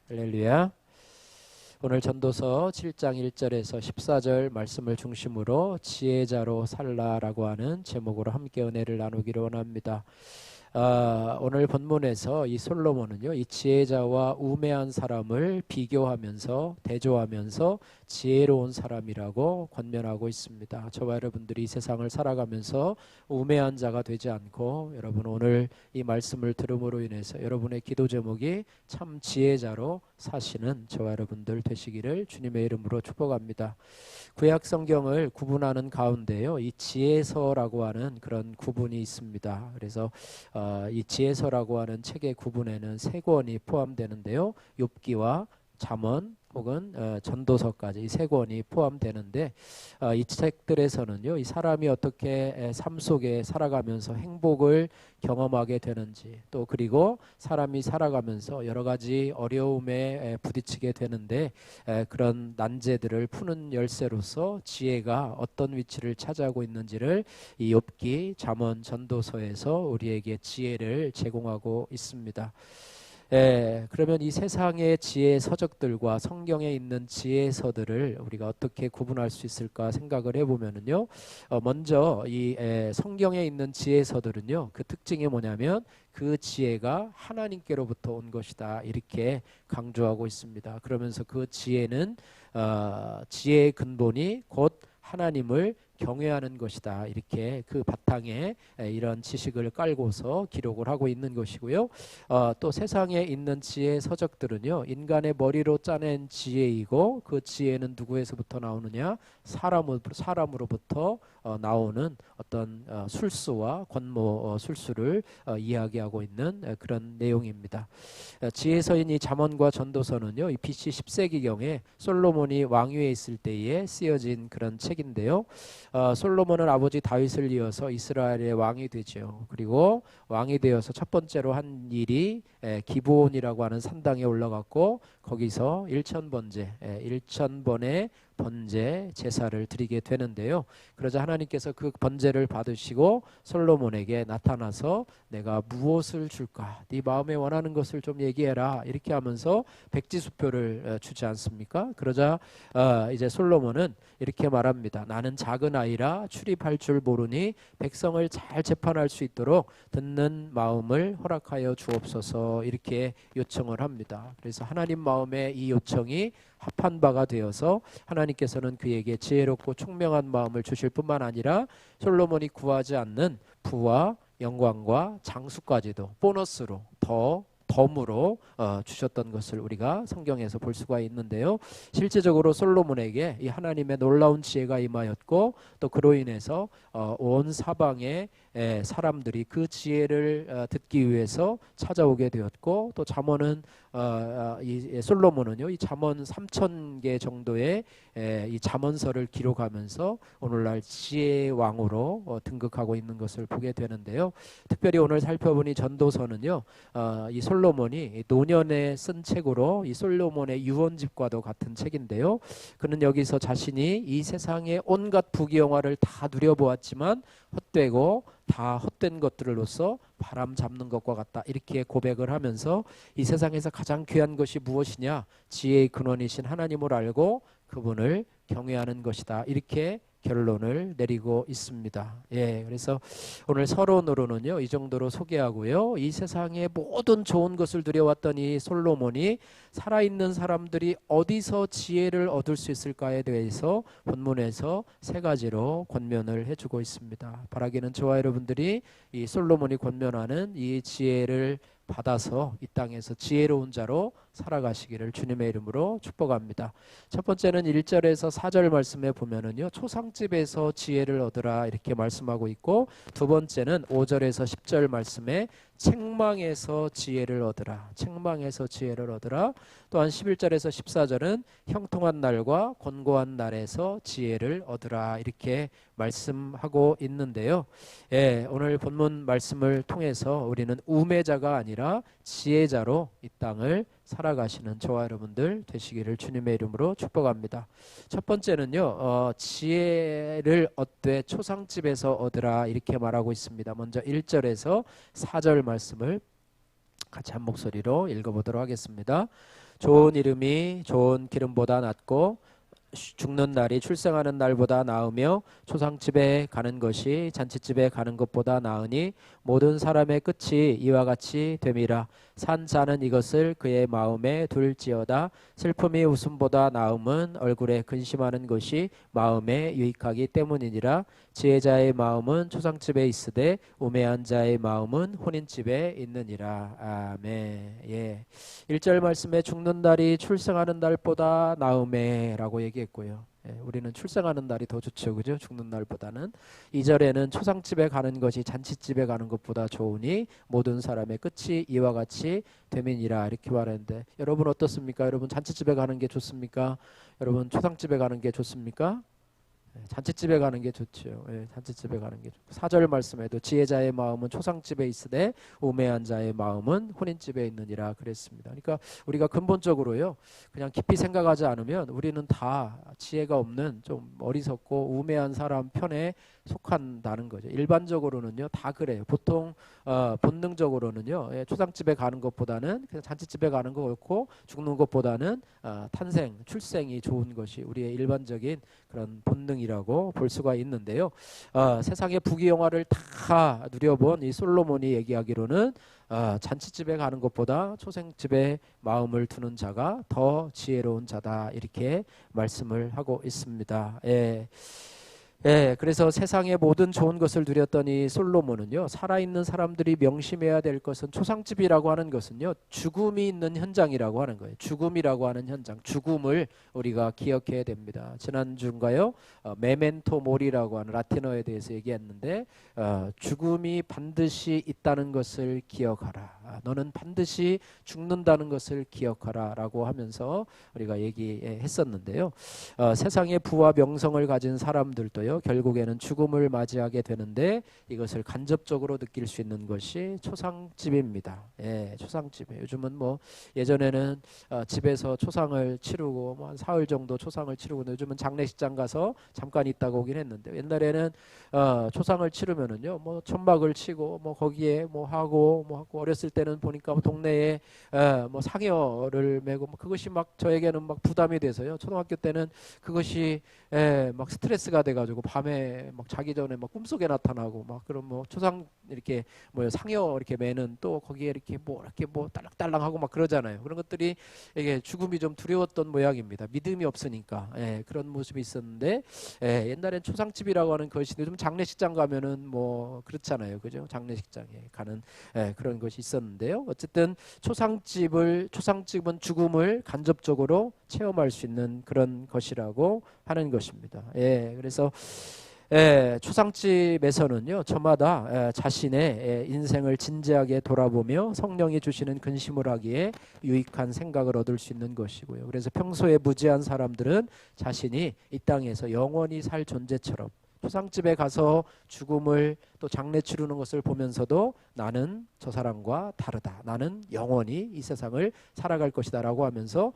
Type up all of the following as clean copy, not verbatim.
할렐루야. 오늘 전도서 7장 1절에서 14절 말씀을 중심으로 지혜자로 살라라고 하는 제목으로 함께 은혜를 나누기를 원합니다. 오늘 본문에서 이 솔로몬은요, 이 지혜자와 우매한 사람을 비교하면서 대조하면서 지혜로운 사람이라고 권면하고 있습니다. 저와 여러분들이 이 세상을 살아가면서 우매한 자가 되지 않고, 여러분 오늘 이 말씀을 들음으로 인해서 여러분의 기도 제목이 참 지혜자로 사시는 저와 여러분들 되시기를 주님의 이름으로 축복합니다. 구약 성경을 구분하는 가운데요, 이 지혜서라고 하는 그런 구분이 있습니다. 그래서 이 지혜서라고 하는 책의 구분에는 세 권이 포함되는데요, 욥기와 잠언 혹은 전도서까지 이 세 권이 포함되는데, 이 책들에서는요, 이 사람이 어떻게 삶 속에 살아가면서 행복을 경험하게 되는지, 또 그리고 사람이 살아가면서 여러 가지 어려움에 부딪히게 되는데, 그런 난제들을 푸는 열쇠로서 지혜가 어떤 위치를 차지하고 있는지를 이 욥기, 잠언, 전도서에서 우리에게 지혜를 제공하고 있습니다. 그러면 이 세상의 지혜 서적들과 성경에 있는 지혜서들을 우리가 어떻게 구분할 수 있을까 생각을 해보면은요, 먼저 이 성경에 있는 지혜서들은요, 그 특징이 뭐냐면 그 지혜가 하나님께로부터 온 것이다, 이렇게 강조하고 있습니다. 그러면서 그 지혜는 지혜의 근본이 곧 하나님을 경외하는 것이다, 이렇게 그 바탕에 이런 지식을 깔고서 기록을 하고 있는 것이고요. 또 세상에 있는 지혜 서적들은요, 인간의 머리로 짜낸 지혜이고, 그 지혜는 누구에서부터 나오느냐? 사람으로부터 나오는 어떤 술수와 권모 술수를 이야기하고 있는 그런 내용입니다. 지혜서인 이 잠언과 전도서는요, 이 BC 10세기경에 솔로몬이 왕위에 있을 때에 쓰여진 그런 책인데요. 솔로몬은 아버지 다윗을 이어서 이스라엘의 왕이 되죠. 그리고 왕이 되어서 첫 번째로 한 일이 기브온이라고 하는 산당에 올라갔고, 거기서 1,000번의 번제 제사를 드리게 되는데요. 그러자 하나님께서 그 번제를 받으시고 솔로몬에게 나타나서 내가 무엇을 줄까? 네 마음에 원하는 것을 좀 얘기해라, 이렇게 하면서 백지수표를 주지 않습니까? 그러자 이제 솔로몬은 이렇게 말합니다. 나는 작은 아이라 출입할 줄 모르니 백성을 잘 재판할 수 있도록 듣는 마음을 허락하여 주옵소서, 이렇게 요청을 합니다. 그래서 하나님 마음에 이 요청이 합한 바가 되어서 하나님께서는 그에게 지혜롭고 총명한 마음을 주실 뿐만 아니라 솔로몬이 구하지 않는 부와 영광과 장수까지도 보너스로 덤으로 주셨던 것을 우리가 성경에서 볼 수가 있는데요. 실제적으로 솔로몬에게 이 하나님의 놀라운 지혜가 임하였고, 또 그로 인해서 온 사방의 사람들이 그 지혜를 듣기 위해서 찾아오게 되었고, 또 잠언은 이 솔로몬은요, 이 잠언 3,000개 정도의 이 잠언서를 기록하면서 오늘날 지혜의 왕으로 등극하고 있는 것을 보게 되는데요. 특별히 오늘 살펴보니 전도서는요, 이 솔로몬이 노년에 쓴 책으로 이 솔로몬의 유언집과도 같은 책인데요. 그는 여기서 자신이 이 세상의 온갖 부귀영화를 다 누려보았지만 헛되고 다 헛된 것들로서 바람 잡는 것과 같다, 이렇게 고백을 하면서 이 세상에서 가장 귀한 것이 무엇이냐? 지혜의 근원이신 하나님을 알고 그분을 경외하는 것이다, 이렇게 결론을 내리고 있습니다. 그래서 오늘 서론으로는요, 이 정도로 소개하고요. 이 세상의 모든 좋은 것을 누려왔던 이 솔로몬이 살아있는 사람들이 어디서 지혜를 얻을 수 있을까에 대해서 본문에서 세 가지로 권면을 해주고 있습니다. 바라기는 저와 여러분들이 이 솔로몬이 권면하는 이 지혜를 받아서 이 땅에서 지혜로운 자로 살아가시기를 주님의 이름으로 축복합니다. 첫 번째는 1절에서 4절 말씀에 보면은요, 초상집에서 지혜를 얻으라, 이렇게 말씀하고 있고, 두 번째는 5절에서 10절 말씀에 책망에서 지혜를 얻으라, 책망에서 지혜를 얻으라. 또한 11절에서 14절은 형통한 날과 권고한 날에서 지혜를 얻으라, 이렇게 말씀하고 있는데요. 오늘 본문 말씀을 통해서 우리는 우매자가 아니라 지혜자로 이 땅을 살아가시는 저와 여러분들 되시기를 주님의 이름으로 축복합니다. 첫 번째는요, 지혜를 얻되 초상집에서 얻으라, 이렇게 말하고 있습니다. 먼저 1절에서 4절 말씀을 같이 한 목소리로 읽어보도록 하겠습니다. 좋은 이름이 좋은 기름보다 낫고 죽는 날이 출생하는 날보다 나으며 초상집에 가는 것이 잔치집에 가는 것보다 나으니 모든 사람의 끝이 이와 같이 됨이라. 산 자는 이것을 그의 마음에 둘지어다. 슬픔이 웃음보다 나음은 얼굴에 근심하는 것이 마음에 유익하기 때문이니라. 지혜자의 마음은 초상집에 있으되 우매한 자의 마음은 혼인집에 있느니라. 아멘. 예. 1절 말씀에 죽는 날이 출생하는 날보다 나음에라고 얘기했고요. 예, 우리는 출생하는 날이 더 좋죠, 그죠? 죽는 날보다는. 2절에는 초상집에 가는 것이 잔치집에 가는 것보다 좋으니 모든 사람의 끝이 이와 같이 됨이니라 이렇게 말하는데, 여러분 어떻습니까? 여러분 잔치집에 가는 게 좋습니까? 여러분 초상집에 가는 게 좋습니까? 잔치집에 가는 게 좋죠. 예, 잔치집에 가는 게 좋고. 4절 말씀에도 지혜자의 마음은 초상집에 있으되 우매한 자의 마음은 혼인집에 있느니라 그랬습니다. 그러니까 우리가 근본적으로요, 그냥 깊이 생각하지 않으면 우리는 다 지혜가 없는 좀 어리석고 우매한 사람 편에 속한다는 거죠. 일반적으로는요 다 그래요. 보통 본능적으로는요, 예, 초상집에 가는 것보다는 그냥 잔치집에 가는 거 옳고, 죽는 것보다는 탄생, 출생이 좋은 것이 우리의 일반적인 그런 본능이라고 볼 수가 있는데요. 세상의 부귀영화를 다 누려본 이 솔로몬이 얘기하기로는 잔치집에 가는 것보다 초생집에 마음을 두는 자가 더 지혜로운 자다 이렇게 말씀을 하고 있습니다. 예. 예, 그래서 세상의 모든 좋은 것을 누렸더니 솔로몬은요, 살아있는 사람들이 명심해야 될 것은, 초상집이라고 하는 것은요, 죽음이 있는 현장이라고 하는 거예요. 죽음이라고 하는 현장, 죽음을 우리가 기억해야 됩니다. 지난주인가요? 메멘토 모리라고 하는 라틴어에 대해서 얘기했는데, 죽음이 반드시 있다는 것을 기억하라. 너는 반드시 죽는다는 것을 기억하라 라고 하면서 우리가 얘기했었는데요. 세상의 부와 명성을 가진 사람들도요, 결국에는 죽음을 맞이하게 되는데 이것을 간접적으로 느낄 수 있는 것이 초상집입니다. 예, 초상집이에요. 요즘은 뭐 예전에는 집에서 초상을 치르고 뭐 한 사흘 정도 초상을 치르고, 요즘은 장례식장 가서 잠깐 있다가 오긴 했는데, 옛날에는 초상을 치르면은요, 뭐 천막을 치고 뭐 거기에 뭐 하고 어렸을 때는 보니까 동네에 뭐 상여를 메고, 뭐 그것이 막 저에게는 막 부담이 돼서요. 초등학교 때는 그것이 막 스트레스가 돼가지고 밤에 막 자기 전에 막 꿈속에 나타나고, 막 그런 뭐 초상 이렇게 뭐 상여 이렇게 매는, 또 거기에 이렇게 뭐 딸랑딸랑하고 막 그러잖아요. 그런 것들이 이게 죽음이 좀 두려웠던 모양입니다. 믿음이 없으니까. 그런 모습이 있었는데, 옛날엔 초상집이라고 하는 것이, 요즘 장례식장 가면은 뭐 그렇잖아요, 그죠? 장례식장에 가는 그런 것이 있었는데요. 어쨌든 초상집은 죽음을 간접적으로 체험할 수 있는 그런 것이라고 하는 것입니다. 그래서 초상집에서는요, 저마다 자신의 인생을 진지하게 돌아보며 성령이 주시는 근심을 하기에 유익한 생각을 얻을 수 있는 것이고요. 그래서 평소에 무지한 사람들은 자신이 이 땅에서 영원히 살 존재처럼 초상집에 가서 죽음을 또 장례 치르는 것을 보면서도 나는 저 사람과 다르다, 나는 영원히 이 세상을 살아갈 것이다 라고 하면서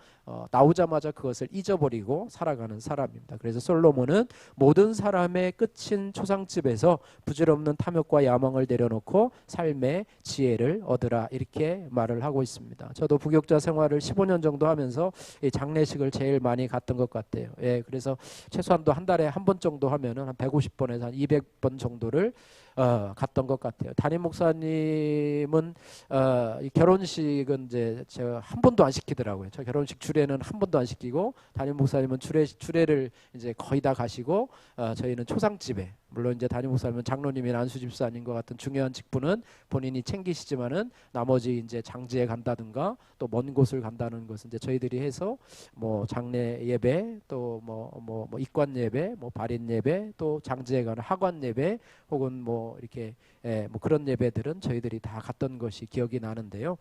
나오자마자 그것을 잊어버리고 살아가는 사람입니다. 그래서 솔로몬은 모든 사람의 끝인 초상집에서 부질없는 탐욕과 야망을 내려놓고 삶의 지혜를 얻으라 이렇게 말을 하고 있습니다. 저도 부교육자 생활을 15년 정도 하면서 이 장례식을 제일 많이 갔던 것 같아요. 그래서 최소한도 한 달에 한 번 정도 하면은 한 150번에서 한 200번 정도를 갔던 것 같아요. 담임 목사님은 이 결혼식은 이제 제가 한 번도 안 시키더라고요. 저 결혼식 주례는 한 번도 안 시키고, 담임 목사님은 주례를 이제 거의 다 가시고, 저희는 초상집에, 물론 이제 담임 목사님은 장로님이나 안수집사님과 같은 중요한 직분은 본인이 챙기시지만은 나머지 이제 장지에 간다든가 또 먼 곳을 간다는 것은 이제 저희들이 해서, 뭐 장례 예배, 또 뭐 입관 예배, 뭐 발인 예배, 또 장지에 가는 하관 예배, 혹은 뭐 이렇게 뭐 그런 예배들은 저희들이 다 갔던 것이 기억이 나는데요.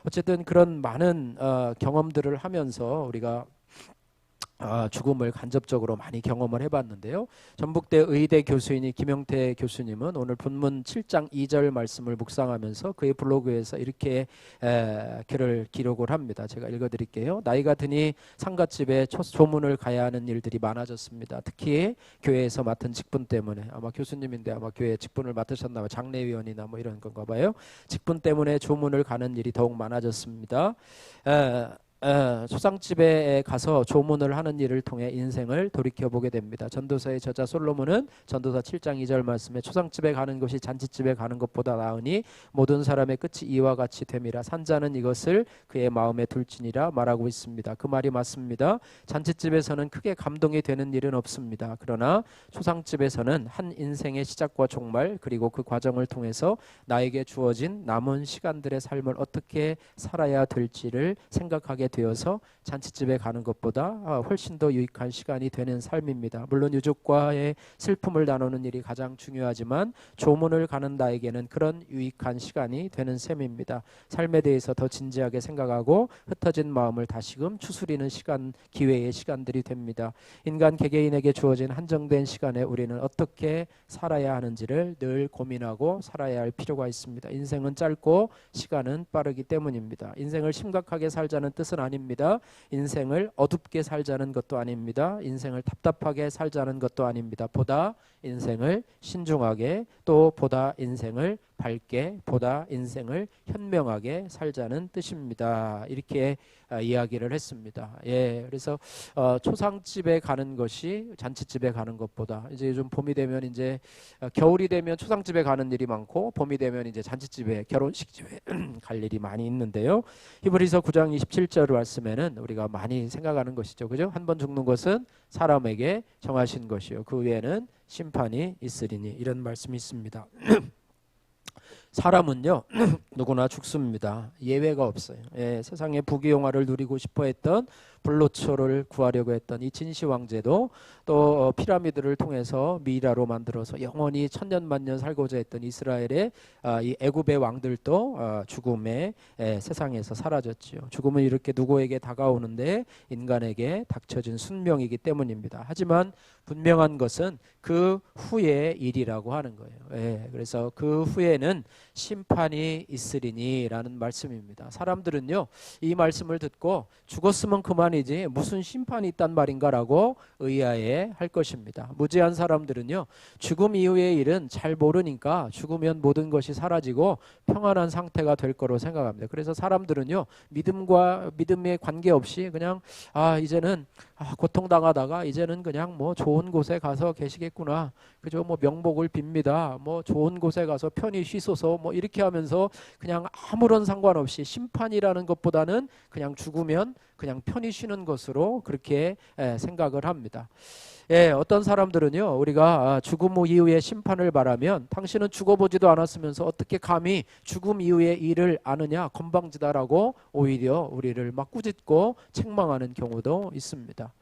어쨌든 그런 많은 경험들을 하면서 우리가 죽음을 간접적으로 많이 경험을 해봤는데요. 전북대 의대 교수인이 김영태 교수님은 오늘 본문 7장 2절 말씀을 묵상하면서 그의 블로그에서 이렇게 글을 기록을 합니다. 제가 읽어드릴게요. 나이가 드니 상갓집에 조문을 가야 하는 일들이 많아졌습니다. 특히 교회에서 맡은 직분 때문에, 아마 교수님인데 아마 교회 직분을 맡으셨나 봐요. 장례위원이나 뭐 이런 건가 봐요. 직분 때문에 조문을 가는 일이 더욱 많아졌습니다. 초상집에 가서 조문을 하는 일을 통해 인생을 돌이켜보게 됩니다. 전도서의 저자 솔로몬은 전도서 7장 2절 말씀에 초상집에 가는 것이 잔치집에 가는 것보다 나으니 모든 사람의 끝이 이와 같이 됨이라. 산자는 이것을 그의 마음에 둘지니라 말하고 있습니다. 그 말이 맞습니다. 잔치집에서는 크게 감동이 되는 일은 없습니다. 그러나 초상집에서는 한 인생의 시작과 종말, 그리고 그 과정을 통해서 나에게 주어진 남은 시간들의 삶을 어떻게 살아야 될지를 생각하게 되어서 잔치집에 가는 것보다 훨씬 더 유익한 시간이 되는 삶입니다. 물론 유족과의 슬픔을 나누는 일이 가장 중요하지만 조문을 가는 나에게는 그런 유익한 시간이 되는 셈입니다. 삶에 대해서 더 진지하게 생각하고 흩어진 마음을 다시금 추스리는 시간, 기회의 시간들이 됩니다. 인간 개개인에게 주어진 한정된 시간에 우리는 어떻게 살아야 하는지를 늘 고민하고 살아야 할 필요가 있습니다. 인생은 짧고 시간은 빠르기 때문입니다. 인생을 심각하게 살자는 뜻은 아닙니다. 인생을 어둡게 살자는 것도 아닙니다. 인생을 답답하게 살자는 것도 아닙니다. 보다 인생을 신중하게, 또 보다 인생을 밝게, 보다 인생을 현명하게 살자는 뜻입니다. 이렇게 이야기를 했습니다. 그래서 초상집에 가는 것이 잔치집에 가는 것보다, 이제 요즘 봄이 되면 이제 겨울이 되면 초상집에 가는 일이 많고, 봄이 되면 이제 잔치집에, 결혼식집에 갈 일이 많이 있는데요. 히브리서 9장 27절 말씀에는 우리가 많이 생각하는 것이죠. 그죠? 한 번 죽는 것은 사람에게 정하신 것이요, 그 외에는 심판이 있으리니, 이런 말씀이 있습니다. 사람은요 누구나 죽습니다. 예외가 없어요. 세상의 부귀영화를 누리고 싶어 했던, 불로초를 구하려고 했던 이 진시 왕제도, 또 피라미드를 통해서 미이라로 만들어서 영원히 천년만년 살고자 했던 이스라엘의 이 애굽의 왕들도 죽음의 세상에서 사라졌지요. 죽음은 이렇게 누구에게 다가오는데 인간에게 닥쳐진 순명이기 때문입니다. 하지만 분명한 것은 그 후의 일이라고 하는 거예요. 그래서 그 후에는 심판이 있으리니 라는 말씀입니다. 사람들은요 이 말씀을 듣고 죽었으면 그만이지 무슨 심판이 있단 말인가 라고 의아해 할 것입니다. 무지한 사람들은요 죽음 이후의 일은 잘 모르니까 죽으면 모든 것이 사라지고 평안한 상태가 될 거로 생각합니다. 그래서 사람들은요 믿음과 믿음에 관계없이 그냥 이제는 고통당하다가 이제는 그냥 뭐 좋은 곳에 가서 계시겠구나, 그죠? 뭐 명복을 빕니다. 뭐 좋은 곳에 가서 편히 쉬소서, 뭐 이렇게 하면서 그냥 아무런 상관없이 심판이라는 것보다는 그냥 죽으면 그냥 편히 쉬는 것으로 그렇게 생각을 합니다. 어떤 사람들은요 우리가 죽음 이후의 심판을 말하면 당신은 죽어보지도 않았으면서 어떻게 감히 죽음 이후의 일을 아느냐, 건방지다라고 오히려 우리를 막 꾸짖고 책망하는 경우도 있습니다.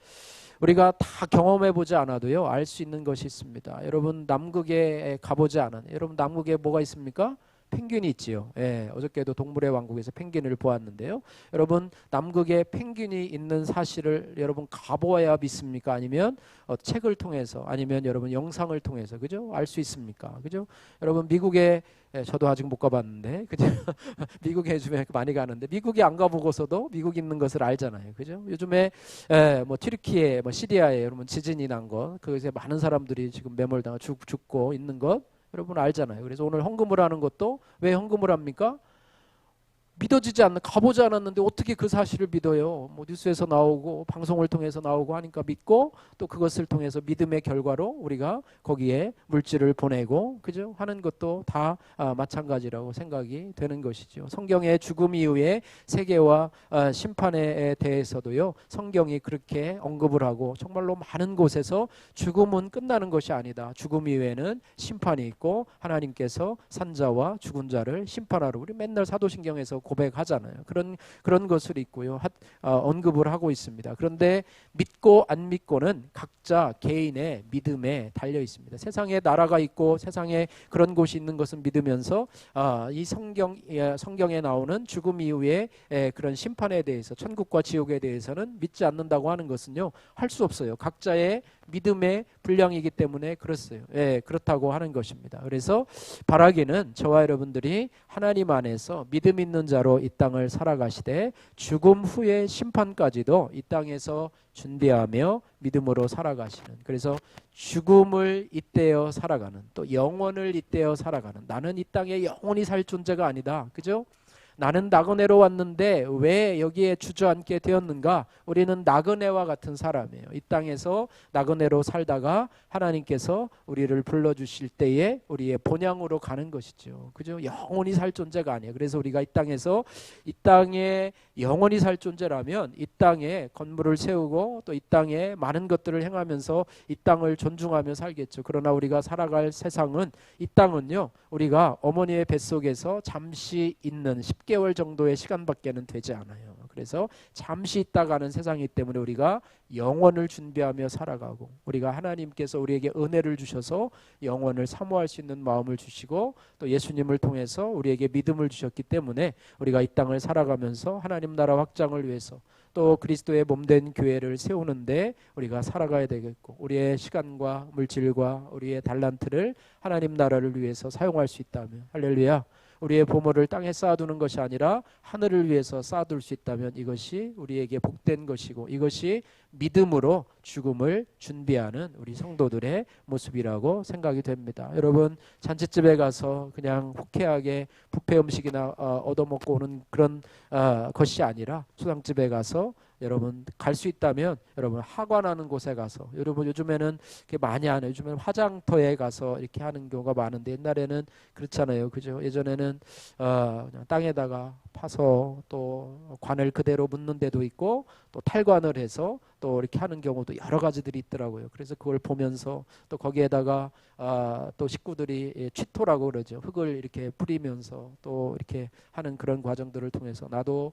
우리가 다 경험해보지 않아도요 알 수 있는 것이 있습니다. 여러분 남극에 가보지 않은, 여러분 남극에 뭐가 있습니까? 펭귄이 있지요. 어저께도 동물의 왕국에서 펭귄을 보았는데요. 여러분 남극에 펭귄이 있는 사실을 여러분 가보아야 믿습니까? 아니면 책을 통해서, 아니면 여러분 영상을 통해서, 그죠? 알 수 있습니까? 그죠? 여러분 미국에, 저도 아직 못 가봤는데, 그죠? 미국에 요즘에 많이 가는데 미국에 안 가보고서도 미국 있는 것을 알잖아요. 그죠? 요즘에 뭐 튀르키예, 뭐 시리아에 여러분 지진이 난 것, 그것에 많은 사람들이 지금 매몰당하고 죽고 있는 것 여러분 알잖아요. 그래서 오늘 헌금을 하는 것도 왜 헌금을 합니까? 믿어지지 않는, 가보지 않았는데 어떻게 그 사실을 믿어요? 뭐 뉴스에서 나오고 방송을 통해서 나오고 하니까 믿고, 또 그것을 통해서 믿음의 결과로 우리가 거기에 물질을 보내고, 그죠? 하는 것도 다 마찬가지라고 생각이 되는 것이죠. 성경의 죽음 이후의 세계와 심판에 대해서도요 성경이 그렇게 언급을 하고, 정말로 많은 곳에서 죽음은 끝나는 것이 아니다, 죽음 이후에는 심판이 있고 하나님께서 산자와 죽은 자를 심판하러, 우리 맨날 사도신경에서 고백하잖아요. 그런 것을 있고요. 언급을 하고 있습니다. 그런데 믿고 안 믿고는 각자 개인의 믿음에 달려 있습니다. 세상에 나라가 있고 세상에 그런 곳이 있는 것은 믿으면서 이 성경에 나오는 죽음 이후에 그런 심판에 대해서, 천국과 지옥에 대해서는 믿지 않는다고 하는 것은요 할 수 없어요. 각자의 믿음의 분량이기 때문에 그렇다고 하는 것입니다. 그래서 바라기는 저와 여러분들이 하나님 안에서 믿음 있는 자로 이 땅을 살아가시되 죽음 후의 심판까지도 이 땅에서 준비하며 믿음으로 살아가시는, 그래서 죽음을 잇대어 살아가는, 또 영원을 잇대어 살아가는, 나는 이 땅에 영원히 살 존재가 아니다, 그죠? 나는 나그네로 왔는데 왜 여기에 주저앉게 되었는가? 우리는 나그네와 같은 사람이에요. 이 땅에서 나그네로 살다가 하나님께서 우리를 불러주실 때에 우리의 본향으로 가는 것이죠. 그죠? 영원히 살 존재가 아니에요. 그래서 우리가 이 땅에서 이 땅에 영원히 살 존재라면 이 땅에 건물을 세우고 또 이 땅에 많은 것들을 행하면서 이 땅을 존중하며 살겠죠. 그러나 우리가 살아갈 세상은, 이 땅은요, 우리가 어머니의 뱃속에서 잠시 있는 10개월 정도의 시간밖에는 되지 않아요. 그래서 잠시 있다 가는 세상이기 때문에 우리가 영원을 준비하며 살아가고, 우리가 하나님께서 우리에게 은혜를 주셔서 영원을 사모할 수 있는 마음을 주시고 또 예수님을 통해서 우리에게 믿음을 주셨기 때문에 우리가 이 땅을 살아가면서 하나님 나라 확장을 위해서 또 그리스도의 몸된 교회를 세우는데 우리가 살아가야 되겠고, 우리의 시간과 물질과 우리의 달란트를 하나님 나라를 위해서 사용할 수 있다면, 할렐루야, 우리의 보물을 땅에 쌓아두는 것이 아니라 하늘을 위해서 쌓아둘 수 있다면 이것이 우리에게 복된 것이고, 이것이 믿음으로 죽음을 준비하는 우리 성도들의 모습이라고 생각이 됩니다. 여러분, 잔치집에 가서 그냥 호쾌하게 뷔페 음식이나 얻어먹고 오는 그런 것이 아니라, 초상집에 가서 여러분 갈 수 있다면 여러분 하관하는 곳에 가서, 여러분 요즘에는 이렇게 많이 하는, 요즘에는 화장터에 가서 이렇게 하는 경우가 많은데 옛날에는 그렇잖아요. 그죠? 예전에는 그냥 땅에다가 파서 또 관을 그대로 묻는 데도 있고 또 탈관을 해서 또 이렇게 하는 경우도 여러 가지들이 있더라고요. 그래서 그걸 보면서 또 거기에다가 또 식구들이 취토라고 그러죠. 흙을 이렇게 뿌리면서 또 이렇게 하는 그런 과정들을 통해서 나도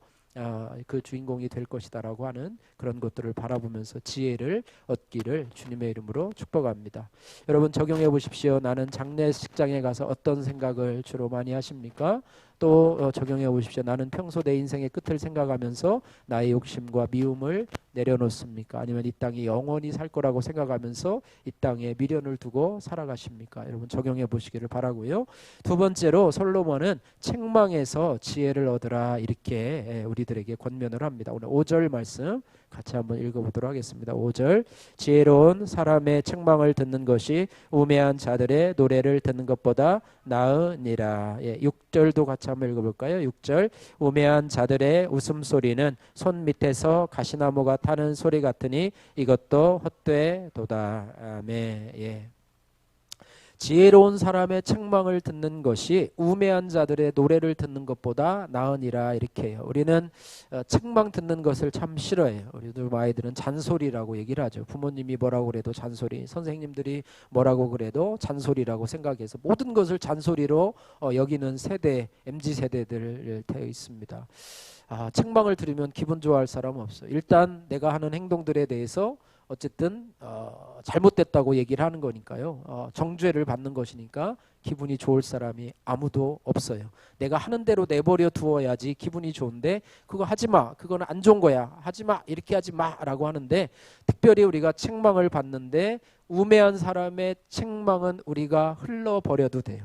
그 주인공이 될 것이다라고 하는 그런 것들을 바라보면서 지혜를 얻기를 주님의 이름으로 축복합니다. 여러분 적용해 보십시오. 나는 장례식장에 가서 어떤 생각을 주로 많이 하십니까? 또 적용해 보십시오. 나는 평소 내 인생의 끝을 생각하면서 나의 욕심과 미움을 내려놓습니까? 아니면 이 땅이 영원히 살 거라고 생각하면서 이 땅에 미련을 두고 살아가십니까? 여러분 적용해 보시기를 바라고요. 두 번째로 솔로몬은 책망에서 지혜를 얻으라, 이렇게 우리들에게 권면을 합니다. 오늘 5절 말씀 같이 한번 읽어보도록 하겠습니다. 5절, 지혜로운 사람의 책망을 듣는 것이 우매한 자들의 노래를 듣는 것보다 나으니라. 6절도 같이 한번 읽어볼까요? 6절, 우매한 자들의 웃음소리는 손 밑에서 가시나무가 타는 소리 같으니 이것도 헛되도다. 아멘. 지혜로운 사람의 책망을 듣는 것이 우매한 자들의 노래를 듣는 것보다 나으니라, 이렇게 해요. 우리는 책망 듣는 것을 참 싫어해요. 우리들 아이들은 잔소리라고 얘기를 하죠. 부모님이 뭐라고 그래도 잔소리, 선생님들이 뭐라고 그래도 잔소리라고 생각해서 모든 것을 잔소리로 여기는 세대, MZ세대들 되어 있습니다. 책망을 들으면 기분 좋아할 사람은 없어요. 일단 내가 하는 행동들에 대해서 어쨌든 잘못됐다고 얘기를 하는 거니까요. 정죄를 받는 것이니까 기분이 좋을 사람이 아무도 없어요. 내가 하는 대로 내버려 두어야지 기분이 좋은데, 그거 하지 마, 그거는 안 좋은 거야, 하지 마, 이렇게 하지 마라고 하는데, 특별히 우리가 책망을 받는데 우매한 사람의 책망은 우리가 흘러버려도 돼요.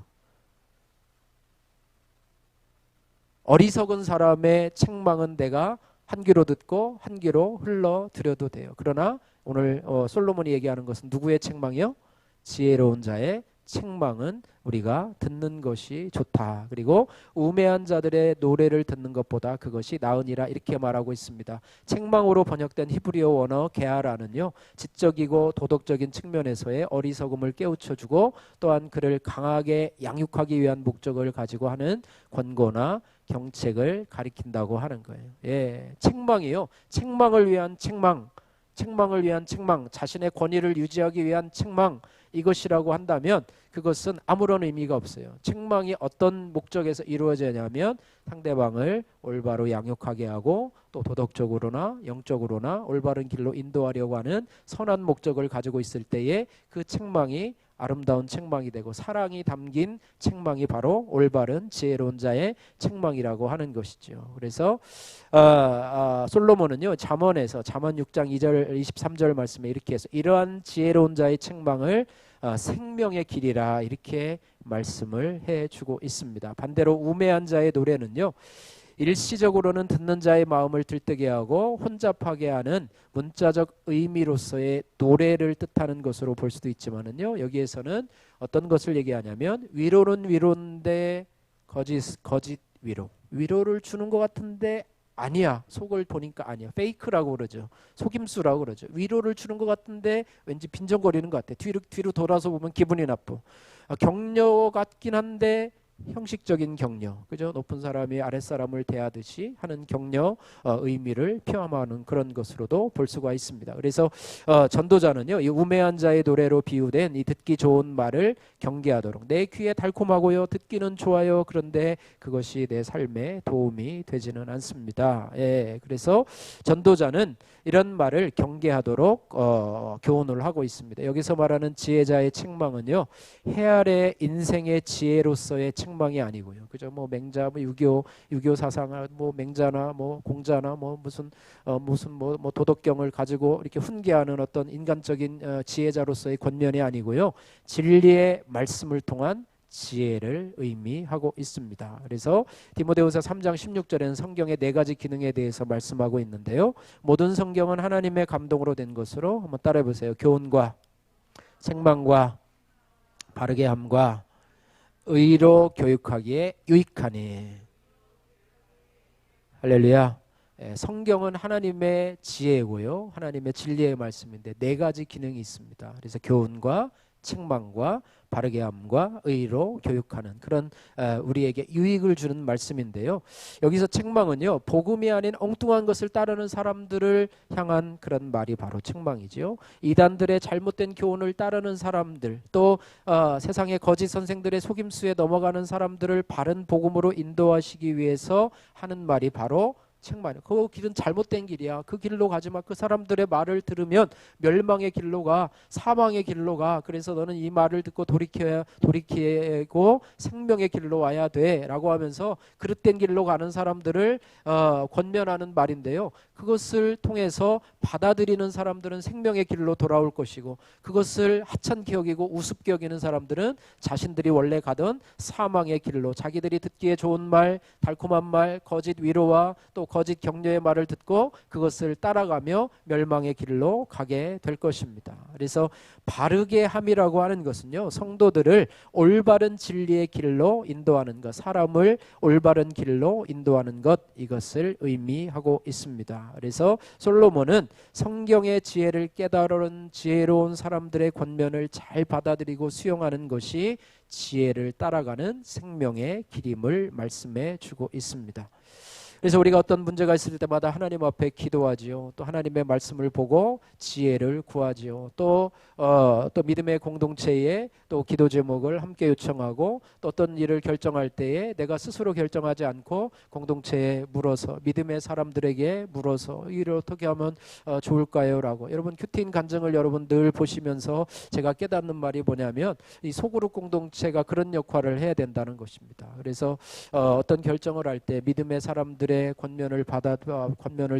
어리석은 사람의 책망은 내가 한 귀로 듣고 한 귀로 흘러들여도 돼요. 그러나 오늘 솔로몬이 얘기하는 것은 누구의 책망이요? 지혜로운 자의 책망은 우리가 듣는 것이 좋다. 그리고 우매한 자들의 노래를 듣는 것보다 그것이 나으니라, 이렇게 말하고 있습니다. 책망으로 번역된 히브리어 원어 게하라는요, 지적이고 도덕적인 측면에서의 어리석음을 깨우쳐주고 또한 그를 강하게 양육하기 위한 목적을 가지고 하는 권고나 경책을 가리킨다고 하는 거예요. 책망이요, 책망을 위한 책망, 책망을 위한 책망, 자신의 권위를 유지하기 위한 책망, 이것이라고 한다면 그것은 아무런 의미가 없어요. 책망이 어떤 목적에서 이루어지냐면 상대방을 올바로 양육하게 하고 또 도덕적으로나 영적으로나 올바른 길로 인도하려고 하는 선한 목적을 가지고 있을 때에 그 책망이 아름다운 책망이 되고 사랑이 담긴 책망이 바로 올바른 지혜로운 자의 책망이라고 하는 것이죠. 그래서 솔로몬은요, 잠언에서 잠언 6장 2절 23절 말씀에 이렇게 해서 이러한 지혜로운 자의 책망을 생명의 길이라, 이렇게 말씀을 해주고 있습니다. 반대로 우매한 자의 노래는요, 일시적으로는 듣는 자의 마음을 들뜨게 하고 혼잡하게 하는 문자적 의미로서의 노래를 뜻하는 것으로 볼 수도 있지만은요, 여기에서는 어떤 것을 얘기하냐면 위로는 위로인데 거짓 위로, 위로를 주는 것 같은데 아니야. 속을 보니까 아니야. 페이크라고 그러죠. 속임수라고 그러죠. 위로를 주는 것 같은데 왠지 빈정거리는 것 같아. 뒤로 돌아서 보면 기분이 나빠. 격려 같긴 한데 형식적인 격려, 그죠? 높은 사람이 아랫사람을 대하듯이 하는 격려 의미를 표함하는 그런 것으로도 볼 수가 있습니다. 그래서 전도자는요, 이 우매한 자의 노래로 비유된 이 듣기 좋은 말을 경계하도록, 내 귀에 달콤하고요 듣기는 좋아요, 그런데 그것이 내 삶에 도움이 되지는 않습니다. 예, 그래서 전도자는 이런 말을 경계하도록 교훈을 하고 있습니다. 여기서 말하는 지혜자의 책망은요, 해 아래 인생의 지혜로서의 책망이 아니고요. 그죠? 뭐 맹자, 뭐 유교 사상, 뭐 맹자나 뭐 공자나 뭐 무슨 뭐 도덕경을 가지고 이렇게 훈계하는 어떤 인간적인 지혜자로서의 권면이 아니고요. 진리의 말씀을 통한 지혜를 의미하고 있습니다. 그래서 디모데후서 3장 16절에는 성경의 네 가지 기능에 대해서 말씀하고 있는데요. 모든 성경은 하나님의 감동으로 된 것으로, 한번 따라해 보세요. 교훈과 책망과 바르게 함과 의로 교육하기에 유익하니. 할렐루야. 성경은 하나님의 지혜고요, 하나님의 진리의 말씀인데 네 가지 기능이 있습니다. 그래서 교훈과 책망과 바르게 함과 의로 교육하는 그런 우리에게 유익을 주는 말씀인데요. 여기서 책망은요, 복음이 아닌 엉뚱한 것을 따르는 사람들을 향한 그런 말이 바로 책망이지요. 이단들의 잘못된 교훈을 따르는 사람들, 또 세상의 거짓 선생들의 속임수에 넘어가는 사람들을 바른 복음으로 인도하시기 위해서 하는 말이 바로 책망이에요. 그 길은 잘못된 길이야. 그 길로 가지 마. 그 사람들의 말을 들으면 멸망의 길로 가, 사망의 길로 가. 그래서 너는 이 말을 듣고 돌이키고 생명의 길로 와야 돼라고 하면서 그릇된 길로 가는 사람들을 권면하는 말인데요. 그것을 통해서 받아들이는 사람들은 생명의 길로 돌아올 것이고, 그것을 하찮게 여기고 우습게 여기는 사람들은 자신들이 원래 가던 사망의 길로, 자기들이 듣기에 좋은 말, 달콤한 말, 거짓 위로와 또 거짓 격려의 말을 듣고 그것을 따라가며 멸망의 길로 가게 될 것입니다. 그래서 바르게 함이라고 하는 것은요, 성도들을 올바른 진리의 길로 인도하는 것, 사람을 올바른 길로 인도하는 것, 이것을 의미하고 있습니다. 그래서 솔로몬은 성경의 지혜를 깨달은 지혜로운 사람들의 권면을 잘 받아들이고 수용하는 것이 지혜를 따라가는 생명의 길임을 말씀해 주고 있습니다. 그래서 우리가 어떤 문제가 있을 때마다 하나님 앞에 기도하지요. 또 하나님의 말씀을 보고 지혜를 구하지요. 또 믿음의 공동체에 또 기도 제목을 함께 요청하고, 또 어떤 일을 결정할 때에 내가 스스로 결정하지 않고 공동체에 물어서, 믿음의 사람들에게 물어서 이를 어떻게 하면 좋을까요? 라고. 여러분, 큐티인 간증을 여러분 늘 보시면서 제가 깨닫는 말이 뭐냐면, 이 소그룹 공동체가 그런 역할을 해야 된다는 것입니다. 그래서 어떤 결정을 할 때 믿음의 사람들의 권면을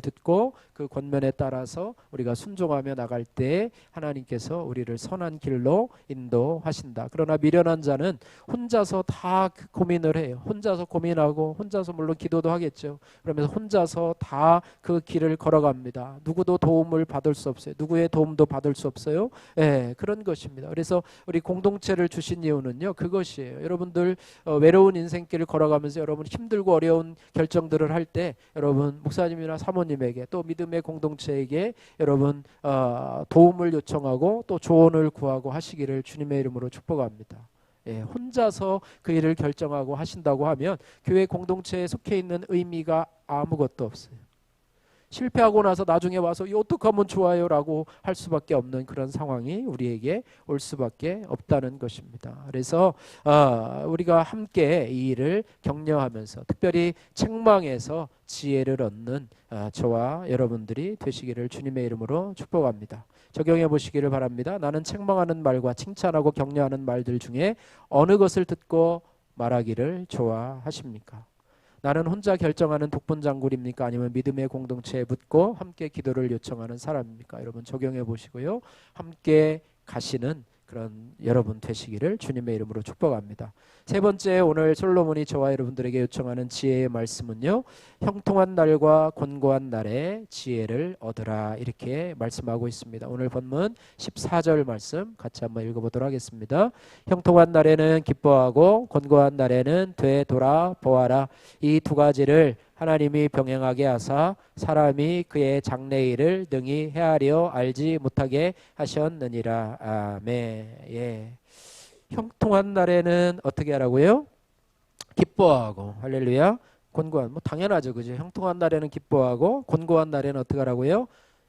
듣고 그 권면에 따라서 우리가 순종하며 나갈 때 하나님께서 우리를 선한 길로 인도하신다. 그러나 미련한 자는 혼자서 다 고민을 해요. 혼자서 고민하고 혼자서 물론 기도도 하겠죠. 그러면서 혼자서 다 그 길을 걸어갑니다. 누구도 도움을 받을 수 없어요. 누구의 도움도 받을 수 없어요. 예, 그런 것입니다. 그래서 우리 공동체를 주신 이유는요, 그것이에요. 여러분들 외로운 인생길을 걸어가면서 여러분 힘들고 어려운 결정들을 할 때 여러분 목사님이나 사모님에게 또 믿음의 공동체에게 여러분 도움을 요청하고 또 조언을 구하고 하시기를 주님의 이름으로 축복합니다. 예, 혼자서 그 일을 결정하고 하신다고 하면 교회 공동체에 속해 있는 의미가 아무것도 없어요. 실패하고 나서 나중에 와서 이 어떻게 하면 좋아요? 라고 할 수밖에 없는 그런 상황이 우리에게 올 수밖에 없다는 것입니다. 그래서 우리가 함께 이 일을 격려하면서 특별히 책망에서 지혜를 얻는 저와 여러분들이 되시기를 주님의 이름으로 축복합니다. 적용해 보시기를 바랍니다. 나는 책망하는 말과 칭찬하고 격려하는 말들 중에 어느 것을 듣고 말하기를 좋아하십니까? 나는 혼자 결정하는 독분장군입니까? 아니면 믿음의 공동체에 묻고 함께 기도를 요청하는 사람입니까? 여러분 적용해 보시고요. 함께 가시는 그런 여러분 되시기를 주님의 이름으로 축복합니다. 세 번째, 오늘 솔로몬이 저와 여러분들에게 요청하는 지혜의 말씀은요, 형통한 날과 곤고한 날에 지혜를 얻으라, 이렇게 말씀하고 있습니다. 오늘 본문 14절 말씀 같이 한번 읽어보도록 하겠습니다. 형통한 날에는 기뻐하고 곤고한 날에는 되돌아보아라. 이 두 가지를 하나님이 병행하게 하사 사람이 그의 장래일을 능히 헤아려 알지 못하게 하셨느니라. 아멘. 예. 형통한 날에는 어떻게 하라고요? 기뻐하고. 할렐루야. 곤고한, 뭐 당연하죠, 그죠? 형통한 날에는 기뻐하고 곤고한 날에는 어떻게 하라고요?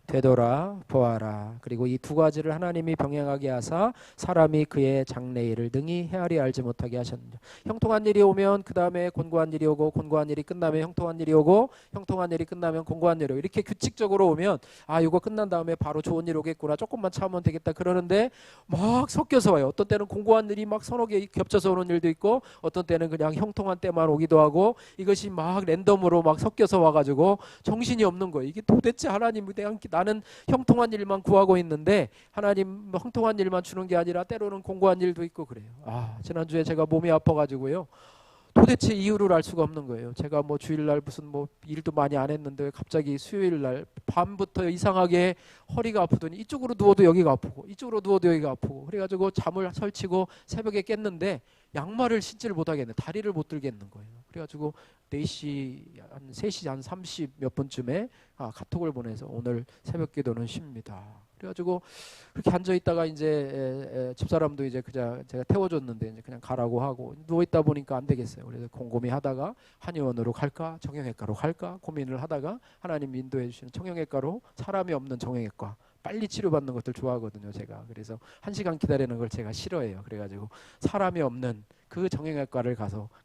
되돌아보아라. 그리고 이 두 가지를 하나님이 병행하게 하사 사람이 그의 장래일을 능히 헤아려 알지 못하게 하셨느냐. 형통한 일이 오면 그 다음에 곤고한 일이 오고, 곤고한 일이 끝나면 형통한 일이 오고, 형통한 일이 끝나면 곤고한 일이 오고, 이렇게 규칙적으로 오면 아, 이거 끝난 다음에 바로 좋은 일 오겠구나, 조금만 참으면 되겠다, 그러는데 막 섞여서 와요. 어떤 때는 곤고한 일이 막 서너 개 겹쳐서 오는 일도 있고, 어떤 때는 그냥 형통한 때만 오기도 하고, 이것이 막 랜덤으로 막 섞여서 와가지고 정신이 없는 거예요. 이게 도대체 하나님에 대한, 나는 형통한 일만 구하고 있는데 하나님 형통한 일만 주는 게 아니라 때로는 공고한 일도 있고 그래요. 지난주에 제가 몸이 아파가지고요, 도대체 이유를 알 수가 없는 거예요. 제가 뭐 주일날 무슨 뭐 일도 많이 안 했는데 갑자기 수요일날 밤부터 이상하게 허리가 아프더니 이쪽으로 누워도 여기가 아프고, 이쪽으로 누워도 여기가 아프고, 그래가지고 잠을 설치고 새벽에 깼는데 양말을 신지를 못하겠네. 다리를 못 들겠는 거예요. 그래가지고 4시 한 3시 한 30 몇 분쯤에 카톡을 보내서 오늘 새벽 기도는 쉽니다. 그래가지고 그렇게 앉아 있다가 이제 집사람도 이제 그냥 제가 태워줬는데 이제 그냥 가라고 하고 누워 있다 보니까 안 되겠어요. 그래서 곰곰이 하다가 한의원으로 갈까 정형외과로 갈까 고민을 하다가 하나님 인도해 주시는 정형외과로, 사람이 없는 정형외과, 빨리 치료받는 것들 좋아하거든요, 제가. 그래서 1시간 기다리는 걸 제가 싫어해요. 그래가지고 사람이 없는 그 정형외과를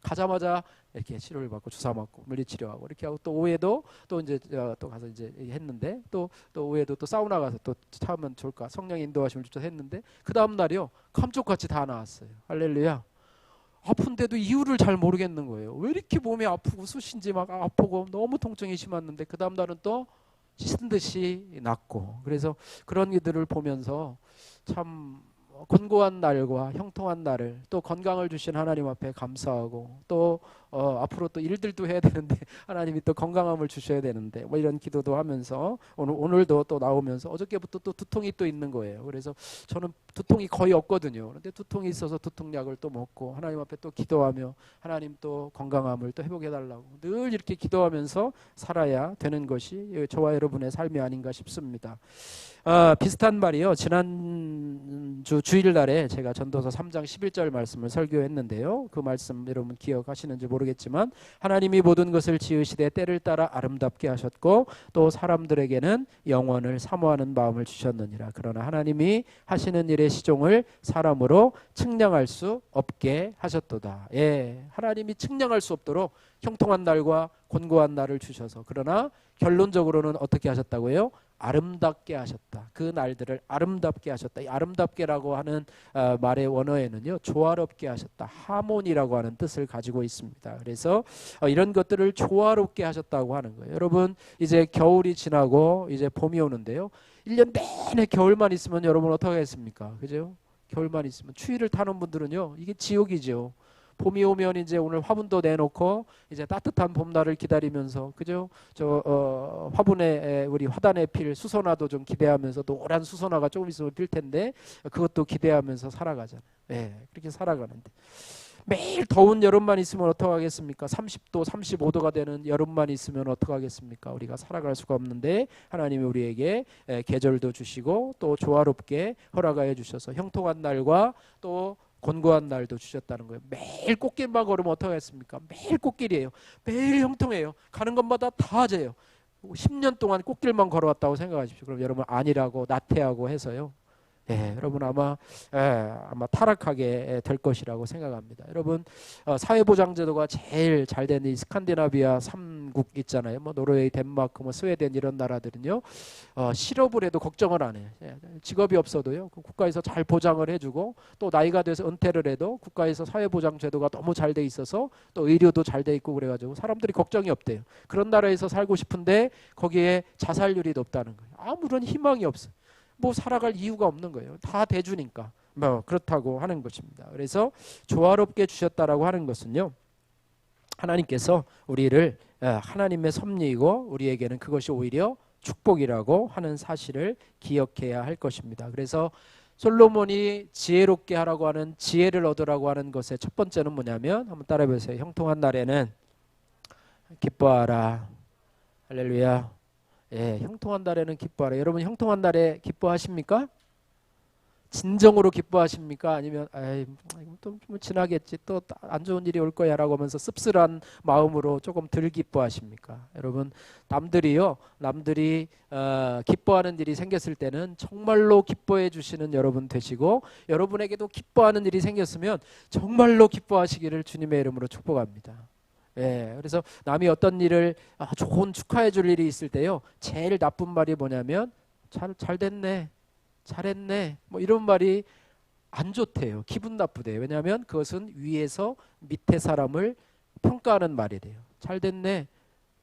가자마자 이렇게 치료를 받고 주사 맞고 물리치료하고 이렇게 하고, 또 오후에도 또 이제 또 가서 이제 했는데, 또 오후에도 또 사우나 가서 또 참으면 좋을까, 성령 인도하심을 주셔서 했는데, 그 다음 날이요 감쪽같이 다 나왔어요. 할렐루야. 아픈데도 이유를 잘 모르겠는 거예요. 왜 이렇게 몸이 아프고 쑤신지 막 아프고 너무 통증이 심했는데 그 다음 날은 또 씻은 듯이 낫고. 그래서 그런 이들을 보면서 참 곤고한 날과 형통한 날을, 또 건강을 주신 하나님 앞에 감사하고, 또 앞으로 또 일들도 해야 되는데 하나님이 또 건강함을 주셔야 되는데 뭐 이런 기도도 하면서 오늘도 또 나오면서 어저께부터 또 두통이 또 있는 거예요. 그래서 저는 두통이 거의 없거든요. 그런데 두통이 있어서 두통약을 또 먹고 하나님 앞에 또 기도하며 하나님 또 건강함을 또 회복해 달라고 늘 이렇게 기도하면서 살아야 되는 것이 저와 여러분의 삶이 아닌가 싶습니다. 비슷한 말이요, 지난주 주일날에 제가 전도서 3장 11절 말씀을 설교했는데요, 그 말씀 여러분 기억하시는지 모르겠지만, 하나님이 모든 것을 지으시되 때를 따라 아름답게 하셨고 또 사람들에게는 영원을 사모하는 마음을 주셨느니라. 그러나 하나님이 하시는 일의 시종을 사람으로 측량할 수 없게 하셨도다. 예, 하나님이 측량할 수 없도록 형통한 날과 곤고한 날을 주셔서, 그러나 결론적으로는 어떻게 하셨다고요? 아름답게 하셨다. 그 날들을 아름답게 하셨다. 이 아름답게라고 하는 말의 원어에는요, 조화롭게 하셨다, 하모니라고 하는 뜻을 가지고 있습니다. 그래서 이런 것들을 조화롭게 하셨다고 하는 거예요. 여러분, 이제 겨울이 지나고 이제 봄이 오는데요, 1년 내내 겨울만 있으면 여러분 어떻게 하겠습니까? 그죠? 겨울만 있으면 추위를 타는 분들은요, 이게 지옥이죠. 봄이 오면 이제 오늘 화분도 내놓고 이제 따뜻한 봄날을 기다리면서, 그죠? 화분에 우리 화단에 필 수선화도 좀 기대하면서, 노란 수선화가 조금 있으면 필 텐데 그것도 기대하면서 살아가잖아요. 네, 그렇게 살아가는데 매일 더운 여름만 있으면 어떡하겠습니까? 30도 35도가 되는 여름만 있으면 어떡하겠습니까? 우리가 살아갈 수가 없는데 하나님이 우리에게 계절도 주시고 또 조화롭게 허락하여 주셔서 형통한 날과 또 곤고한 날도 주셨다는 거예요. 매일 꽃길만 걸으면 어떡하겠습니까? 매일 꽃길이에요. 매일 형통해요. 가는 곳마다 다 하재요. 10년 동안 꽃길만 걸어왔다고 생각하십시오. 그럼 여러분 안일하고 나태하고 해서요, 여러분 아마 타락하게 될 것이라고 생각합니다. 여러분, 사회보장제도가 제일 잘 되는 이 스칸디나비아 3국 있잖아요. 뭐 노르웨이, 덴마크, 뭐 스웨덴 이런 나라들은요, 실업을 해도 걱정을 안 해요. 직업이 없어도요, 국가에서 잘 보장을 해주고, 또 나이가 돼서 은퇴를 해도 국가에서 사회보장제도가 너무 잘 돼 있어서 또 의료도 잘 돼 있고 그래가지고 사람들이 걱정이 없대요. 그런 나라에서 살고 싶은데 거기에 자살률이 높다는 거예요. 아무런 희망이 없어요. 뭐 살아갈 이유가 없는 거예요. 다 대주니까. 뭐 그렇다고 하는 것입니다. 그래서 조화롭게 주셨다라고 하는 것은요, 하나님께서 우리를 하나님의 섭리이고 우리에게는 그것이 오히려 축복이라고 하는 사실을 기억해야 할 것입니다. 그래서 솔로몬이 지혜롭게 하라고 하는, 지혜를 얻으라고 하는 것의 첫 번째는 뭐냐면, 한번 따라해 보세요. 형통한 날에는 기뻐하라. 할렐루야. 예, 형통한 날에는 기뻐하라. 여러분 형통한 날에 기뻐하십니까? 진정으로 기뻐하십니까? 아니면 또 지나겠지, 또 안 좋은 일이 올 거야 라고 하면서 씁쓸한 마음으로 조금 덜 기뻐하십니까? 여러분, 남들이 기뻐하는 일이 생겼을 때는 정말로 기뻐해 주시는 여러분 되시고, 여러분에게도 기뻐하는 일이 생겼으면 정말로 기뻐하시기를 주님의 이름으로 축복합니다. 예, 그래서 남이 어떤 일을 좋은 축하해 줄 일이 있을 때요, 제일 나쁜 말이 뭐냐면 잘 됐네, 잘했네, 뭐 이런 말이 안 좋대요. 기분 나쁘대요. 왜냐하면 그것은 위에서 밑에 사람을 평가하는 말이 돼요. 잘 됐네,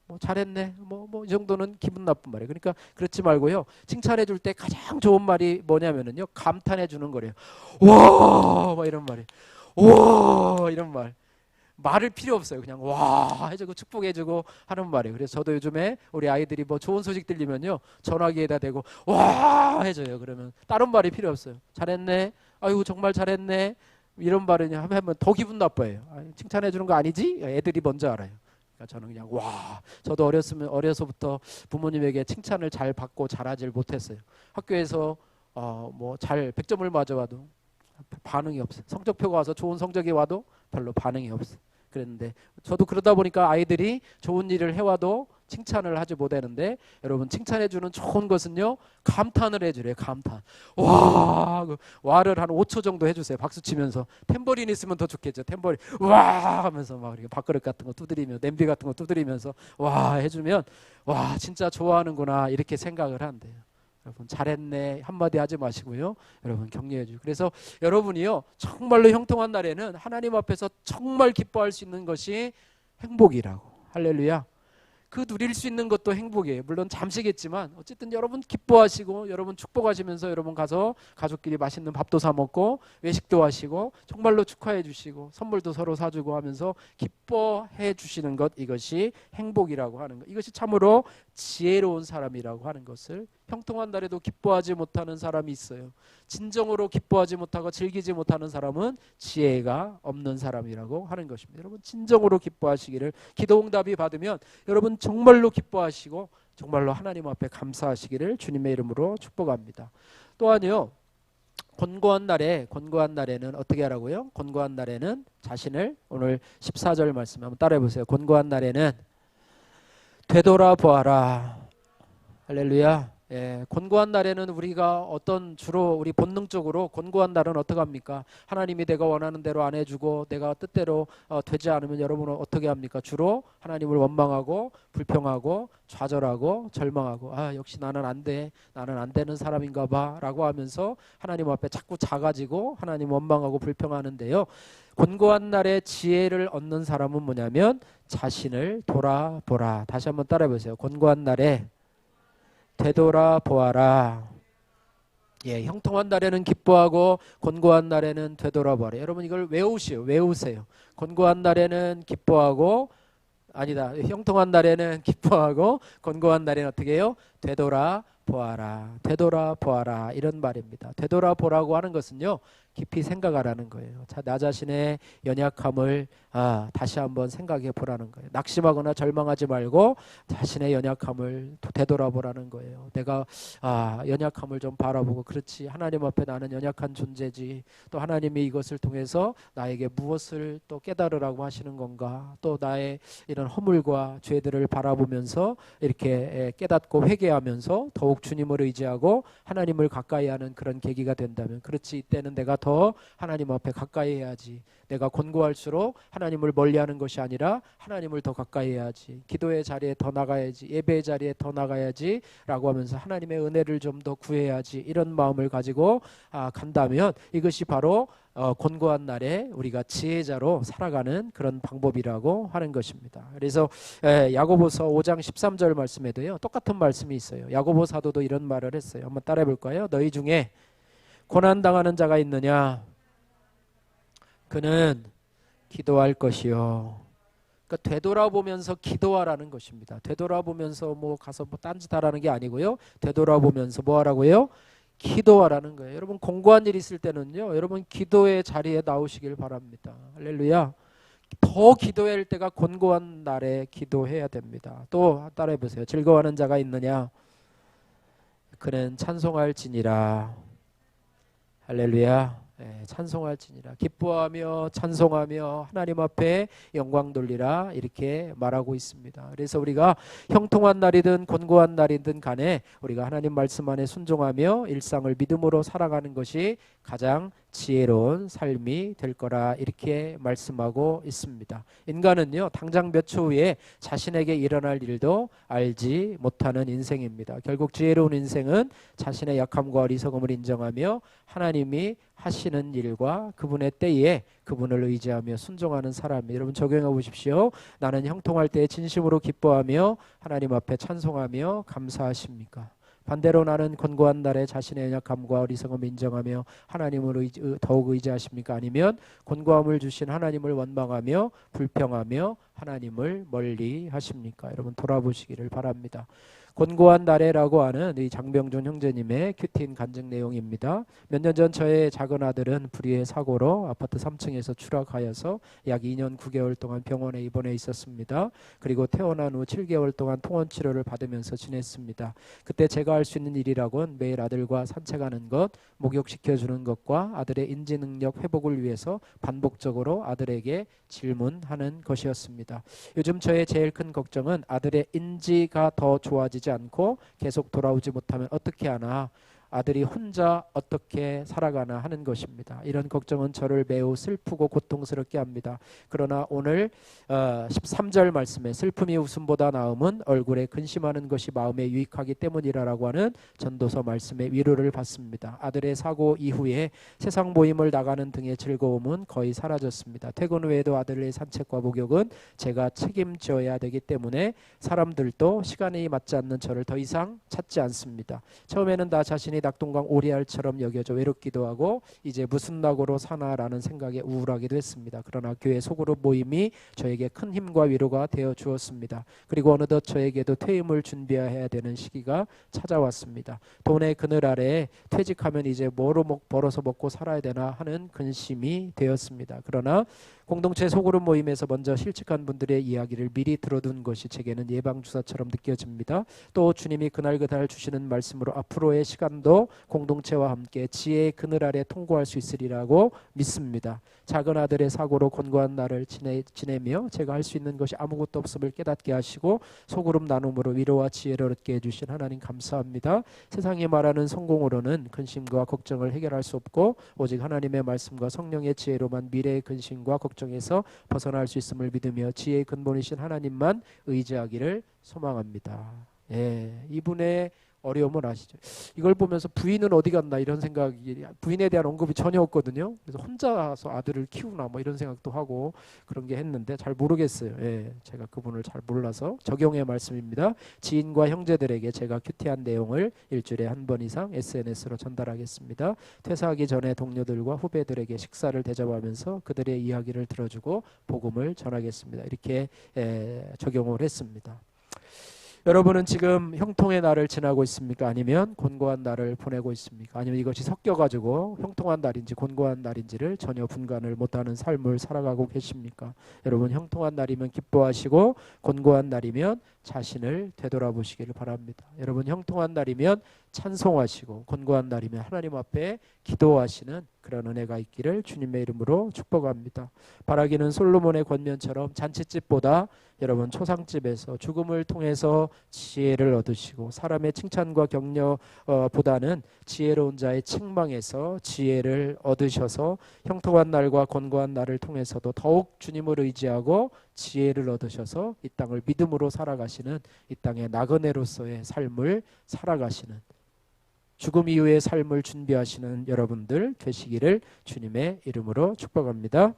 뭐 잘했네, 뭐 이 정도는 기분 나쁜 말이에요. 그러니까 그렇지 말고요, 칭찬해 줄 때 가장 좋은 말이 뭐냐면은요, 감탄해 주는 거래요. 와, 뭐 이런 말이, 와, 이런 말을 필요 없어요. 그냥 와 해주고 축복해주고 하는 말이에요. 그래서 저도 요즘에 우리 아이들이 뭐 좋은 소식 들리면요, 전화기에다 대고 와 해줘요. 그러면 다른 말이 필요 없어요. 잘했네, 아이고 정말 잘했네, 이런 말을 하면 더 기분 나빠요. 칭찬해 주는 거 아니지? 애들이 먼저 알아요. 그러니까 저는 그냥 와, 저도 어려서부터 부모님에게 칭찬을 잘 받고 잘하질 못했어요. 학교에서 뭐 잘 100점을 맞아와도 반응이 없어요. 성적표가 와서 좋은 성적이 와도 별로 반응이 없어요. 그랬는데 저도 그러다 보니까 아이들이 좋은 일을 해와도 칭찬을 하지 못하는데, 여러분 칭찬해주는 좋은 것은요, 감탄을 해주래요. 감탄. 와, 와를 한 5초 정도 해주세요. 박수 치면서. 탬버린 있으면 더 좋겠죠. 탬버린 와 하면서 막 이렇게 밥그릇 같은 거 두드리며, 냄비 같은 거 두드리면서 와 해주면, 와 진짜 좋아하는구나 이렇게 생각을 한대요. 여러분 잘했네 한마디 하지 마시고요, 여러분 격려해 주고. 그래서 여러분이요, 정말로 형통한 날에는 하나님 앞에서 정말 기뻐할 수 있는 것이 행복이라고. 할렐루야. 그 누릴 수 있는 것도 행복이에요. 물론 잠시겠지만 어쨌든 여러분 기뻐하시고, 여러분 축복하시면서 여러분 가서 가족끼리 맛있는 밥도 사 먹고 외식도 하시고 정말로 축하해 주시고 선물도 서로 사주고 하면서 기뻐해 주시는 것, 이것이 행복이라고 하는 것, 이것이 참으로 지혜로운 사람이라고 하는 것을, 형통한 날에도 기뻐하지 못하는 사람이 있어요. 진정으로 기뻐하지 못하고 즐기지 못하는 사람은 지혜가 없는 사람이라고 하는 것입니다. 여러분 진정으로 기뻐하시기를, 기도응답이 받으면 여러분 정말로 기뻐하시고 정말로 하나님 앞에 감사하시기를 주님의 이름으로 축복합니다. 또한요, 권고한 날에는 어떻게 하라고요? 권고한 날에는 자신을, 오늘 14절 말씀 한번 따라해 보세요. 권고한 날에는 되돌아보아라. 할렐루야. 예, 권고한 날에는 우리가 주로 우리 본능적으로 권고한 날은 어떻게 합니까? 하나님이 내가 원하는 대로 안 해주고 내가 뜻대로 되지 않으면 여러분은 어떻게 합니까? 주로 하나님을 원망하고 불평하고 좌절하고 절망하고, 역시 나는 안 되는 사람인가 봐 라고 하면서 하나님 앞에 자꾸 작아지고 하나님 원망하고 불평하는데요, 권고한 날에 지혜를 얻는 사람은 뭐냐면 자신을 돌아보라. 다시 한번 따라해 보세요. 권고한 날에 되돌아보아라. 예, 형통한 날에는 기뻐하고 권고한 날에는 되돌아보아라. 여러분 이걸 외우세요. 권고한 날에는 기뻐하고, 아니다, 형통한 날에는 기뻐하고 권고한 날에는 어떻게 해요? 되돌아보아라 이런 말입니다. 되돌아보라고 하는 것은요, 깊이 생각하라는 거예요. 나 자신의 연약함을 다시 한번 생각해 보라는 거예요. 낙심하거나 절망하지 말고 자신의 연약함을 되돌아보라는 거예요. 내가 연약함을 좀 바라보고, 그렇지, 하나님 앞에 나는 연약한 존재지, 또 하나님이 이것을 통해서 나에게 무엇을 또 깨달으라고 하시는 건가, 또 나의 이런 허물과 죄들을 바라보면서 이렇게 깨닫고 회개하면서 더욱 주님을 의지하고 하나님을 가까이 하는 그런 계기가 된다면, 그렇지, 이때는 내가 더 하나님 앞에 가까이 해야지. 내가 권고할수록 하나님을 멀리하는 것이 아니라 하나님을 더 가까이 해야지. 기도의 자리에 더 나가야지. 예배의 자리에 더 나가야지 라고 하면서 하나님의 은혜를 좀 더 구해야지. 이런 마음을 가지고 간다면 이것이 바로 권고한 날에 우리가 지혜자로 살아가는 그런 방법이라고 하는 것입니다. 그래서 야고보서 5장 13절 말씀에도요, 똑같은 말씀이 있어요. 야고보 사도도 이런 말을 했어요. 한번 따라해 볼까요? 너희 중에 고난당하는 자가 있느냐? 그는 기도할 것이요. 그러니까 되돌아보면서 기도하라는 것입니다. 되돌아보면서 뭐 가서 뭐 딴짓하라는 게 아니고요. 되돌아보면서 뭐 하라고요? 기도하라는 거예요. 여러분 공고한 일 있을 때는요. 여러분 기도의 자리에 나오시길 바랍니다. 할렐루야. 더 기도해야 할 때가 곤고한 날에 기도해야 됩니다. 또 따라해 보세요. 즐거워하는 자가 있느냐? 그는 찬송할지니라. 할렐루야. 찬송할지니라. 기뻐하며 찬송하며 하나님 앞에 영광 돌리라 이렇게 말하고 있습니다. 그래서 우리가 형통한 날이든 곤고한 날이든 간에 우리가 하나님 말씀 안에 순종하며 일상을 믿음으로 살아가는 것이 가장 지혜로운 삶이 될 거라 이렇게 말씀하고 있습니다. 인간은요 당장 몇 초 후에 자신에게 일어날 일도 알지 못하는 인생입니다. 결국 지혜로운 인생은 자신의 약함과 어리석음을 인정하며 하나님이 하시는 일과 그분의 때에 그분을 의지하며 순종하는 사람. 여러분 적용해 보십시오. 나는 형통할 때 진심으로 기뻐하며 하나님 앞에 찬송하며 감사하십니까? 반대로 나는 곤고한 날에 자신의 약함과 어리석음을 인정하며 하나님을 더욱 의지하십니까? 아니면 곤고함을 주신 하나님을 원망하며 불평하며 하나님을 멀리 하십니까? 여러분 돌아보시기를 바랍니다. 곤고한 날에라고 하는 이 장병준 형제님의 큐티인 간증 내용입니다. 몇 년 전 저의 작은 아들은 불의의 사고로 아파트 3층에서 추락하여서 약 2년 9개월 동안 병원에 입원해 있었습니다. 그리고 퇴원한 후 7개월 동안 통원 치료를 받으면서 지냈습니다. 그때 제가 할 수 있는 일이라곤 매일 아들과 산책하는 것, 목욕시켜주는 것과 아들의 인지 능력 회복을 위해서 반복적으로 아들에게 질문하는 것이었습니다. 요즘 저의 제일 큰 걱정은 아들의 인지가 더 좋아지지 않고 계속 돌아오지 못하면 어떻게 하나, 아들이 혼자 어떻게 살아가나 하는 것입니다. 이런 걱정은 저를 매우 슬프고 고통스럽게 합니다. 그러나 오늘 13절 말씀에 슬픔이 웃음보다 나음은 얼굴에 근심하는 것이 마음에 유익하기 때문이라고 하는 전도서 말씀에 위로를 받습니다. 아들의 사고 이후에 세상 모임을 나가는 등의 즐거움은 거의 사라졌습니다. 퇴근 후에도 아들의 산책과 목욕은 제가 책임져야 되기 때문에 사람들도 시간이 맞지 않는 저를 더 이상 찾지 않습니다. 처음에는 나 자신이 낙동강 오리알처럼 여겨져 외롭기도 하고 이제 무슨 낙으로 사나라는 생각에 우울하기도 했습니다. 그러나 교회 소그룹 모임이 저에게 큰 힘과 위로가 되어 주었습니다. 그리고 어느덧 저에게도 퇴임을 준비해야 되는 시기가 찾아왔습니다. 돈의 그늘 아래에 퇴직하면 이제 뭐로 벌어서 먹고 살아야 되나 하는 근심이 되었습니다. 그러나 공동체 소그룹 모임에서 먼저 실직한 분들의 이야기를 미리 들어둔 것이 제게는 예방주사처럼 느껴집니다. 또 주님이 그날 주시는 말씀으로 앞으로의 시간도 공동체와 함께 지혜의 그늘 아래 통과할 수 있으리라고 믿습니다. 작은 아들의 사고로 곤고한 날을 지내며 제가 할 수 있는 것이 아무것도 없음을 깨닫게 하시고 소그룹 나눔으로 위로와 지혜를 얻게 해주신 하나님 감사합니다. 세상이 말하는 성공으로는 근심과 걱정을 해결할 수 없고 오직 하나님의 말씀과 성령의 지혜로만 미래의 근심과 걱정에서 벗어날 수 있음을 믿으며 지혜의 근본이신 하나님만 의지하기를 소망합니다. 이분의 어려움을 아시죠? 이걸 보면서 부인은 어디 갔나 이런 생각이, 부인에 대한 언급이 전혀 없거든요. 그래서 혼자서 아들을 키우나 뭐 이런 생각도 하고 그런 게 했는데 잘 모르겠어요. 제가 그분을 잘 몰라서 적용의 말씀입니다. 지인과 형제들에게 제가 큐티한 내용을 일주일에 한 번 이상 SNS로 전달하겠습니다. 퇴사하기 전에 동료들과 후배들에게 식사를 대접하면서 그들의 이야기를 들어주고 복음을 전하겠습니다. 이렇게 적용을 했습니다. 여러분은 지금 형통의 날을 지나고 있습니까? 아니면 곤고한 날을 보내고 있습니까? 아니면 이것이 섞여가지고 형통한 날인지 곤고한 날인지를 전혀 분간을 못하는 삶을 살아가고 계십니까? 여러분 형통한 날이면 기뻐하시고 곤고한 날이면 자신을 되돌아보시기를 바랍니다. 여러분 형통한 날이면 찬송하시고 곤고한 날이면 하나님 앞에 기도하시는 그런 은혜가 있기를 주님의 이름으로 축복합니다. 바라기는 솔로몬의 권면처럼 잔치집보다 여러분 초상집에서 죽음을 통해서 지혜를 얻으시고 사람의 칭찬과 격려보다는 지혜로운 자의 책망에서 지혜를 얻으셔서 형통한 날과 곤고한 날을 통해서도 더욱 주님을 의지하고 지혜를 얻으셔서 이 땅을 믿음으로 살아가시는 이 땅의 나그네로서의 삶을 살아가시는 죽음 이후의 삶을 준비하시는 여러분들 되시기를 주님의 이름으로 축복합니다.